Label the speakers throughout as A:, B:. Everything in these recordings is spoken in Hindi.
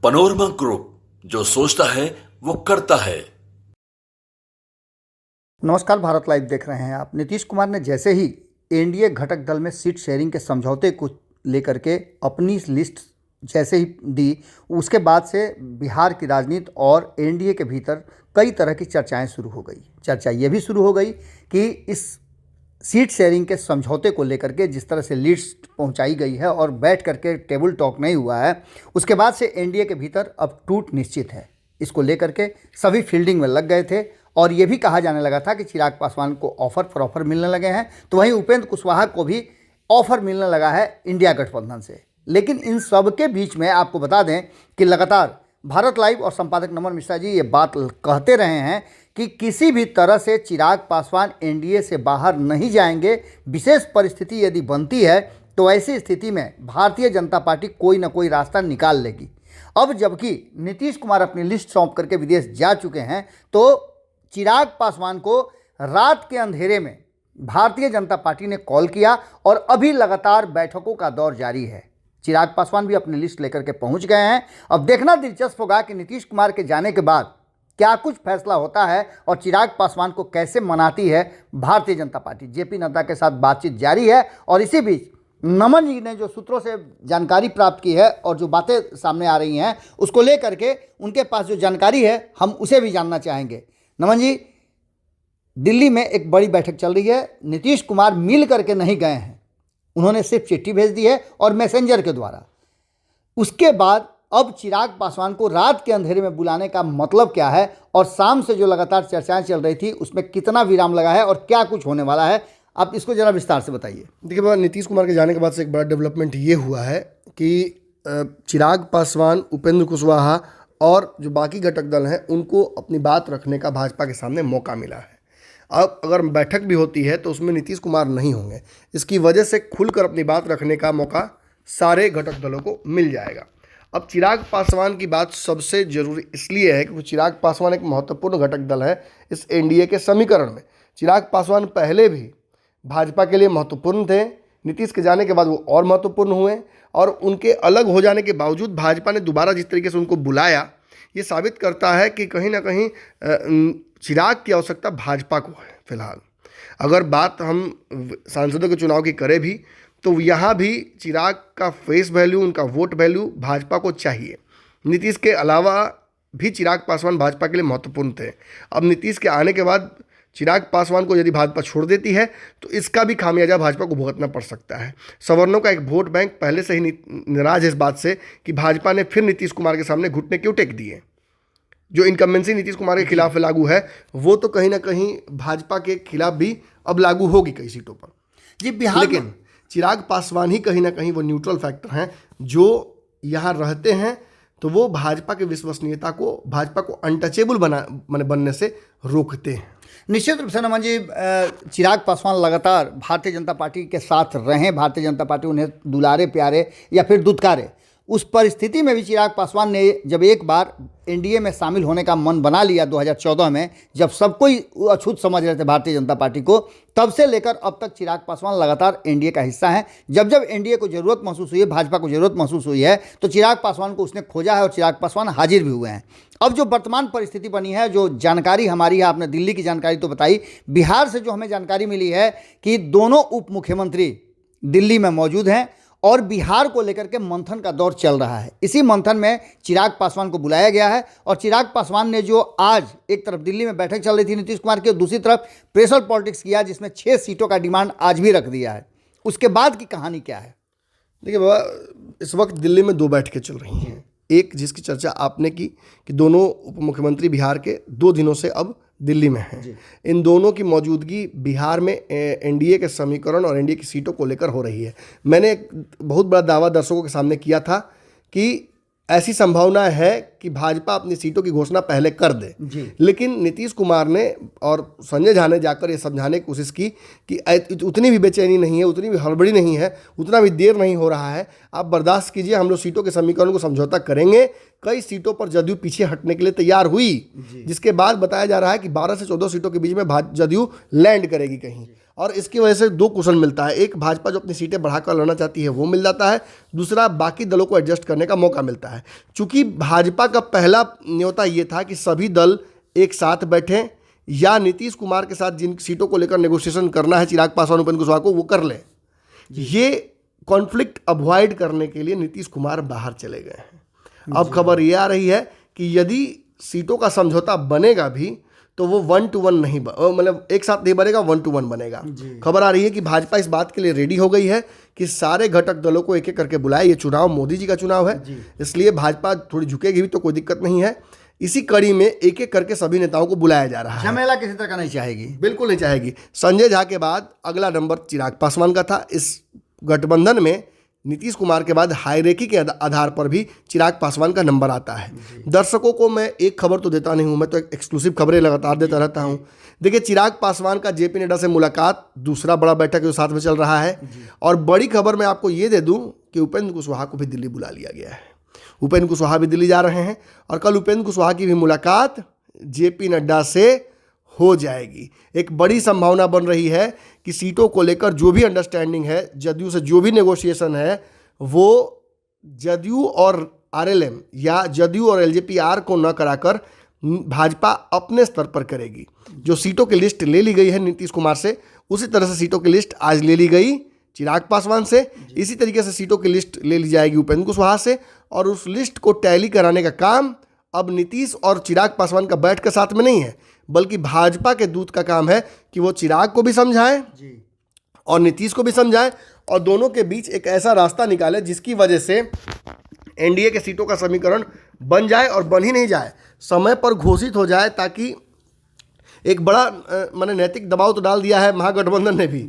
A: पनोरमा ग्रुप, जो सोचता है वो करता है।
B: नमस्कार, भारत लाइव देख रहे हैं आप। नीतीश कुमार ने जैसे ही एनडीए घटक दल में सीट शेयरिंग के समझौते को लेकर के अपनी लिस्ट जैसे ही दी, उसके बाद से बिहार की राजनीति और एनडीए के भीतर कई तरह की चर्चाएं शुरू हो गई। चर्चा ये भी शुरू हो गई कि इस सीट शेयरिंग के समझौते को लेकर के जिस तरह से लिस्ट पहुंचाई गई है और बैठ करके टेबल टॉक नहीं हुआ है, उसके बाद से एनडीए के भीतर अब टूट निश्चित है। इसको लेकर के सभी फील्डिंग में लग गए थे और ये भी कहा जाने लगा था कि चिराग पासवान को ऑफर मिलने लगे हैं, तो वहीं उपेंद्र कुशवाहा को भी ऑफर मिलने लगा है इंडिया गठबंधन से। लेकिन इन सब के बीच में आपको बता दें कि लगातार भारत लाइव और संपादक नमन मिश्रा जी ये बात कहते रहे हैं कि किसी भी तरह से चिराग पासवान एनडीए से बाहर नहीं जाएंगे। विशेष परिस्थिति यदि बनती है तो ऐसी स्थिति में भारतीय जनता पार्टी कोई ना कोई रास्ता निकाल लेगी। अब जबकि नीतीश कुमार अपनी लिस्ट सौंप करके विदेश जा चुके हैं, तो चिराग पासवान को रात के अंधेरे में भारतीय जनता पार्टी ने कॉल किया और अभी लगातार बैठकों का दौर जारी है। चिराग पासवान भी अपनी लिस्ट लेकर के पहुंच गए हैं। अब देखना दिलचस्प होगा कि नीतीश कुमार के जाने के बाद क्या कुछ फैसला होता है और चिराग पासवान को कैसे मनाती है भारतीय जनता पार्टी। जेपी नड्डा के साथ बातचीत जारी है और इसी बीच नमन जी ने जो सूत्रों से जानकारी प्राप्त की है और जो बातें सामने आ रही हैं, उसको लेकर के उनके पास जो जानकारी है हम उसे भी जानना चाहेंगे। नमन जी, दिल्ली में एक बड़ी बैठक चल रही है। नीतीश कुमार मिल करके नहीं गए हैं, उन्होंने सिर्फ चिट्ठी भेज दी है और मैसेंजर के द्वारा। उसके बाद अब चिराग पासवान को रात के अंधेरे में बुलाने का मतलब क्या है और शाम से जो लगातार चर्चाएं चल रही थी उसमें कितना विराम लगा है और क्या कुछ होने वाला है, आप इसको ज़रा विस्तार से बताइए।
C: देखिए बाबा, नीतीश कुमार के जाने के बाद से एक बड़ा डेवलपमेंट ये हुआ है कि चिराग पासवान, उपेंद्र कुशवाहा और जो बाकी घटक दल हैं उनको अपनी बात रखने का भाजपा के सामने मौका मिला है। अब अगर बैठक भी होती है तो उसमें नीतीश कुमार नहीं होंगे। इसकी वजह से खुलकर अपनी बात रखने का मौका सारे घटक दलों को मिल जाएगा। अब चिराग पासवान की बात सबसे जरूरी इसलिए है क्योंकि चिराग पासवान एक महत्वपूर्ण घटक दल है इस एनडीए के समीकरण में। चिराग पासवान पहले भी भाजपा के लिए महत्वपूर्ण थे, नीतीश के जाने के बाद वो और महत्वपूर्ण हुए और उनके अलग हो जाने के बावजूद भाजपा ने दोबारा जिस तरीके से उनको बुलाया, ये साबित करता है कि कहीं ना कहीं चिराग की आवश्यकता भाजपा को है। फिलहाल अगर बात हम सांसदों के चुनाव की करें भी तो यहाँ भी चिराग का फेस वैल्यू, उनका वोट वैल्यू भाजपा को चाहिए। नीतीश के अलावा भी चिराग पासवान भाजपा के लिए महत्वपूर्ण थे। अब नीतीश के आने के बाद चिराग पासवान को यदि भाजपा छोड़ देती है तो इसका भी खामियाजा भाजपा को भुगतना पड़ सकता है। सवर्णों का एक वोट बैंक पहले से ही नाराज है इस बात से कि भाजपा ने फिर नीतीश कुमार के सामने घुटने क्यों टेक दिए। जो इनकम्बेंसी नीतीश कुमार के खिलाफ लागू है वो तो कहीं ना कहीं भाजपा के खिलाफ भी अब लागू होगी कई सीटों पर
B: जी। बिहार
C: लेकिन चिराग पासवान ही कहीं ना कहीं वो न्यूट्रल फैक्टर हैं जो यहाँ रहते हैं, तो वो भाजपा की विश्वसनीयता को, भाजपा को अनटचेबल बनने से रोकते हैं।
B: निश्चित रूप से नमन जी, चिराग पासवान लगातार भारतीय जनता पार्टी के साथ रहें, भारतीय जनता पार्टी उन्हें दुलारे प्यारे या फिर दुत्कारे, उस परिस्थिति में भी चिराग पासवान ने जब एक बार एनडीए में शामिल होने का मन बना लिया 2014 में, जब सब कोई अछूत समझ रहे थे भारतीय जनता पार्टी को, तब से लेकर अब तक चिराग पासवान लगातार एनडीए का हिस्सा हैं। जब जब एनडीए को ज़रूरत महसूस हुई है, भाजपा को ज़रूरत महसूस हुई है, तो चिराग पासवान को उसने खोजा है और चिराग पासवान हाजिर भी हुए हैं। अब जो वर्तमान परिस्थिति बनी है, जो जानकारी हमारी है, आपने दिल्ली की जानकारी तो बताई, बिहार से जो हमें जानकारी मिली है कि दोनों उप मुख्यमंत्री दिल्ली में मौजूद हैं और बिहार को लेकर के मंथन का दौर चल रहा है। इसी मंथन में चिराग पासवान को बुलाया गया है और चिराग पासवान ने जो आज एक तरफ दिल्ली में बैठक चल रही थी नीतीश कुमार की, दूसरी तरफ प्रेशर पॉलिटिक्स किया जिसमें 6 सीटों का डिमांड आज भी रख दिया है। उसके बाद की कहानी क्या है?
C: देखिए बाबा, इस वक्त दिल्ली में 2 बैठकें चल रही हैं। एक जिसकी चर्चा आपने की कि दोनों उप मुख्यमंत्री बिहार के 2 दिनों से अब दिल्ली में हैं। इन दोनों की मौजूदगी बिहार में एनडीए के समीकरण और एनडीए की सीटों को लेकर हो रही है। मैंने एक बहुत बड़ा दावा दर्शकों के सामने किया था कि ऐसी संभावना है कि भाजपा अपनी सीटों की घोषणा पहले कर दे, लेकिन नीतीश कुमार ने और संजय झा ने जाकर ये समझाने की कोशिश की कि उतनी भी बेचैनी नहीं है, उतनी भी हड़बड़ी नहीं है, उतना भी देर नहीं हो रहा है, आप बर्दाश्त कीजिए, हम लोग सीटों के समीकरण को समझौता करेंगे। कई सीटों पर जदयू पीछे हटने के लिए तैयार हुई, जिसके बाद बताया जा रहा है कि 12 से 14 सीटों के बीच में जदयू लैंड करेगी कहीं। और इसकी वजह से दो क्वेश्चन मिलता है। एक, भाजपा जो अपनी सीटें बढ़ाकर लड़ना चाहती है वो मिल जाता है। दूसरा, बाकी दलों को एडजस्ट करने का मौका मिलता है। चूंकि भाजपा का पहला न्योता ये था कि सभी दल एक साथ बैठें या नीतीश कुमार के साथ जिन सीटों को लेकर नेगोशिएशन करना है चिराग पासवान उपेंद्र कुशवाहा को, वो कर लें। ये कॉन्फ्लिक्ट अवॉइड करने के लिए नीतीश कुमार बाहर चले गए हैं। अब खबर ये आ रही है कि यदि सीटों का समझौता बनेगा भी तो वो 1-to-1 नहीं मतलब एक साथ नहीं बनेगा, 1-to-1 बनेगा। खबर आ रही है कि भाजपा इस बात के लिए रेडी हो गई है कि सारे घटक दलों को एक एक करके बुलाए। ये चुनाव मोदी जी का चुनाव है, इसलिए भाजपा थोड़ी झुकेगी भी तो कोई दिक्कत नहीं है। इसी कड़ी में एक एक करके सभी नेताओं को बुलाया जा रहा है।
B: झमेला किसी तरह का नहीं चाहेगी,
C: बिल्कुल नहीं चाहेगी। संजय झा के बाद अगला नंबर चिराग पासवान का था। इस गठबंधन में नीतीश कुमार के बाद हायरार्की के आधार पर भी चिराग पासवान का नंबर आता है। दर्शकों को मैं एक खबर तो देता नहीं हूं, मैं तो एक्सक्लूसिव खबरें लगातार देता रहता हूं। देखिए, चिराग पासवान का जेपी नड्डा से मुलाकात, दूसरा बड़ा बैठक जो साथ में चल रहा है। और बड़ी खबर मैं आपको ये दे दूं कि उपेंद्र कुशवाहा को भी दिल्ली बुला लिया गया है। उपेंद्र कुशवाहा भी दिल्ली जा रहे हैं और कल उपेंद्र कुशवाहा की भी मुलाकात जेपी नड्डा से हो जाएगी। एक बड़ी संभावना बन रही है कि सीटों को लेकर जो भी अंडरस्टैंडिंग है, जदयू से जो भी नेगोशिएशन है, वो जदयू और आरएलएम या जदयू और एलजेपी-आर को न कराकर भाजपा अपने स्तर पर करेगी। जो सीटों की लिस्ट ले ली गई है नीतीश कुमार से, उसी तरह से सीटों की लिस्ट आज ले ली गई चिराग पासवान से। इसी तरीके से सीटों की लिस्ट ले ली जाएगी उपेंद्र कुशवाहा से, और उस लिस्ट को टैली कराने का काम अब नीतीश और चिराग पासवान का बैठ के साथ में नहीं है, बल्कि भाजपा के दूत का काम है कि वो चिराग को भी समझाएं और नीतीश को भी समझाएं और दोनों के बीच एक ऐसा रास्ता निकाले जिसकी वजह से एनडीए के सीटों का समीकरण बन जाए, और बन ही नहीं जाए, समय पर घोषित हो जाए। ताकि एक बड़ा मैंने नैतिक दबाव तो डाल दिया है महागठबंधन ने भी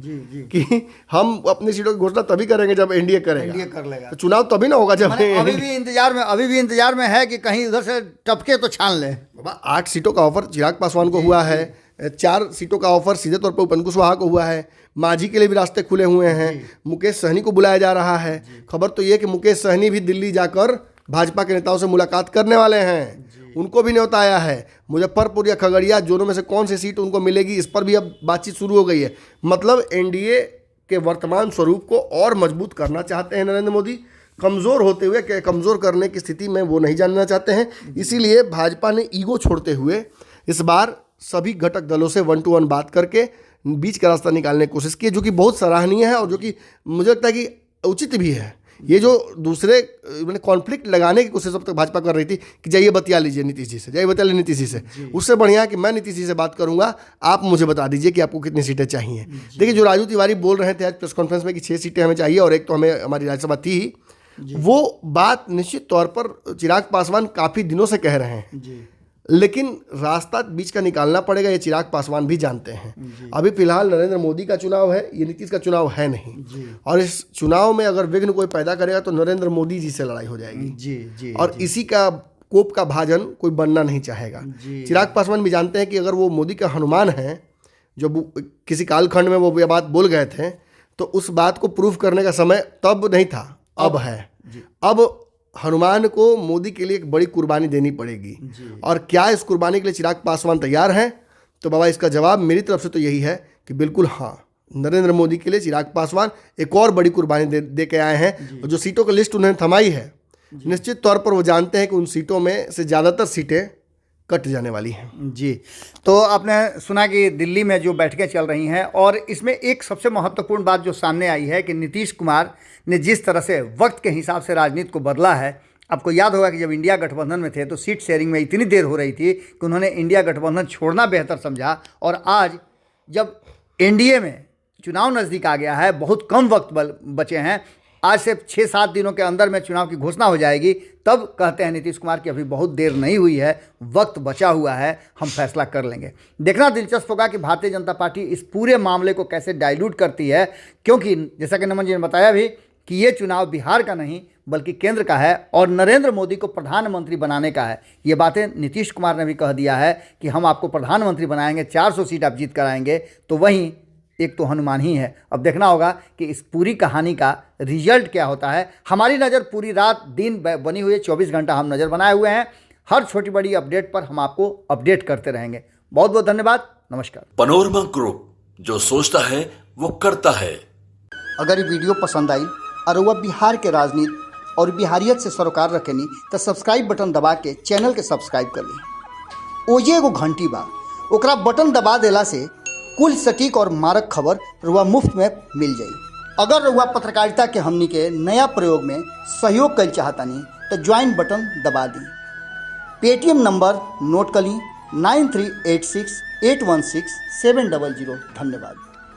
C: कि हम अपनी सीटों की घोषणा तभी करेंगे जब एनडीए करेगा,
B: एनडीए कर लेगा।
C: तो चुनाव तभी ना होगा जब
B: अभी भी इंतजार में है कि कहीं उधर से टपके तो छान ले।
C: बाबा, 8 सीटों का ऑफर चिराग पासवान को हुआ है, 4 सीटों का ऑफर सीधे तौर पर उपेंद्र कुशवाहा को हुआ है। मांझी के लिए भी रास्ते खुले हुए हैं। मुकेश सहनी को बुलाया जा रहा है। खबर तो ये कि मुकेश सहनी भी दिल्ली जाकर भाजपा के नेताओं से मुलाकात करने वाले हैं। उनको भी न्योता आया है। मुजफ्फरपुर या खगड़िया, दोनों में से कौन सी सीट उनको मिलेगी, इस पर भी अब बातचीत शुरू हो गई है। मतलब एनडीए के वर्तमान स्वरूप को और मजबूत करना चाहते हैं नरेंद्र मोदी। कमज़ोर होते हुए कमज़ोर करने की स्थिति में वो नहीं जानना चाहते हैं। इसीलिए भाजपा ने ईगो छोड़ते हुए इस बार सभी घटक दलों से 1-to-1 बात करके बीच का रास्ता निकालने की कोशिश की, जो कि बहुत सराहनीय है और जो कि मुझे लगता है कि उचित भी है। ये जो दूसरे मैंने कॉन्फ्लिक्ट लगाने की कोशिश अब तक भाजपा कर रही थी कि जाइए बतिया लीजिए नीतीश जी से, जाइए बतिया लीजिए नीतीश जी से, उससे बढ़िया है कि मैं नीतीश जी से बात करूंगा, आप मुझे बता दीजिए कि आपको कितनी सीटें चाहिए। देखिए, जो राजू तिवारी बोल रहे थे आज प्रेस कॉन्फ्रेंस में कि 6 सीटें हमें चाहिए और एक तो हमें हमारी राज्यसभा थी ही, वो बात निश्चित तौर पर चिराग पासवान काफ़ी दिनों से कह रहे हैं, लेकिन रास्ता बीच का निकालना पड़ेगा। ये चिराग पासवान भी जानते हैं। अभी फिलहाल नरेंद्र मोदी का चुनाव है, ये नीतीश का चुनाव है नहीं। और इस चुनाव में अगर विघ्न कोई पैदा करेगा तो नरेंद्र मोदी जी से लड़ाई हो जाएगी। और इसी का कोप का भाजन कोई बनना नहीं चाहेगा। चिराग पासवान भी जानते हैं कि अगर वो मोदी का हनुमान है, जो किसी कालखंड में वो ये बात बोल गए थे, तो उस बात को प्रूफ करने का समय तब नहीं था, अब है। अब हनुमान को मोदी के लिए एक बड़ी कुर्बानी देनी पड़ेगी। और क्या इस कुर्बानी के लिए चिराग पासवान तैयार हैं? तो बाबा, इसका जवाब मेरी तरफ से तो यही है कि बिल्कुल हाँ, नरेंद्र मोदी के लिए चिराग पासवान एक और बड़ी कुर्बानी दे के आए हैं। और जो सीटों की लिस्ट उन्होंने थमाई है, निश्चित तौर पर वो जानते हैं कि उन सीटों में से ज़्यादातर सीटें कट जाने वाली हैं।
B: जी, तो आपने सुना कि दिल्ली में जो बैठकें चल रही हैं, और इसमें एक सबसे महत्वपूर्ण बात जो सामने आई है कि नीतीश कुमार ने जिस तरह से वक्त के हिसाब से राजनीति को बदला है। आपको याद होगा कि जब इंडिया गठबंधन में थे तो सीट शेयरिंग में इतनी देर हो रही थी कि उन्होंने इंडिया गठबंधन छोड़ना बेहतर समझा। और आज जब एनडीए में चुनाव नज़दीक आ गया है, बहुत कम वक्त बचे हैं, आज से 6-7 दिनों के अंदर में चुनाव की घोषणा हो जाएगी, तब कहते हैं नीतीश कुमार की अभी बहुत देर नहीं हुई है, वक्त बचा हुआ है, हम फैसला कर लेंगे। देखना दिलचस्प होगा कि भारतीय जनता पार्टी इस पूरे मामले को कैसे डाइल्यूट करती है, क्योंकि जैसा कि नमन जी ने बताया भी कि ये चुनाव बिहार का नहीं बल्कि केंद्र का है और नरेंद्र मोदी को प्रधानमंत्री बनाने का है। ये बातें नीतीश कुमार ने भी कह दिया है कि हम आपको प्रधानमंत्री बनाएंगे, 400 सीट आप जीत कर आएंगे। तो वहीं एक तो हनुमान ही है। अब देखना होगा कि इस पूरी कहानी का रिजल्ट क्या होता है। हमारी नज़र पूरी रात दिन बनी हुई है, 24 घंटा हम नज़र बनाए हुए हैं। हर छोटी बड़ी अपडेट पर हम आपको अपडेट करते रहेंगे। बहुत बहुत धन्यवाद, नमस्कार।
A: पनोरमा ग्रुप, जो सोचता है वो करता है।
B: अगर ये वीडियो पसंद आई और वह बिहार के राजनीति और बिहारियत से सरोकार रखेनी तो सब्सक्राइब बटन दबा के चैनल के सब्सक्राइब कर ली। ओजे एगो घंटी बा, ओकरा बटन दबा देला से कुल सटीक और मारक खबर रुआ मुफ्त में मिल जाई। अगर रुआ पत्रकारिता के हमनी के नया प्रयोग में सहयोग कर चाहतानी तो ज्वाइन बटन दबा दी। पेटीएम नंबर नोट कर ली 9386816700। धन्यवाद।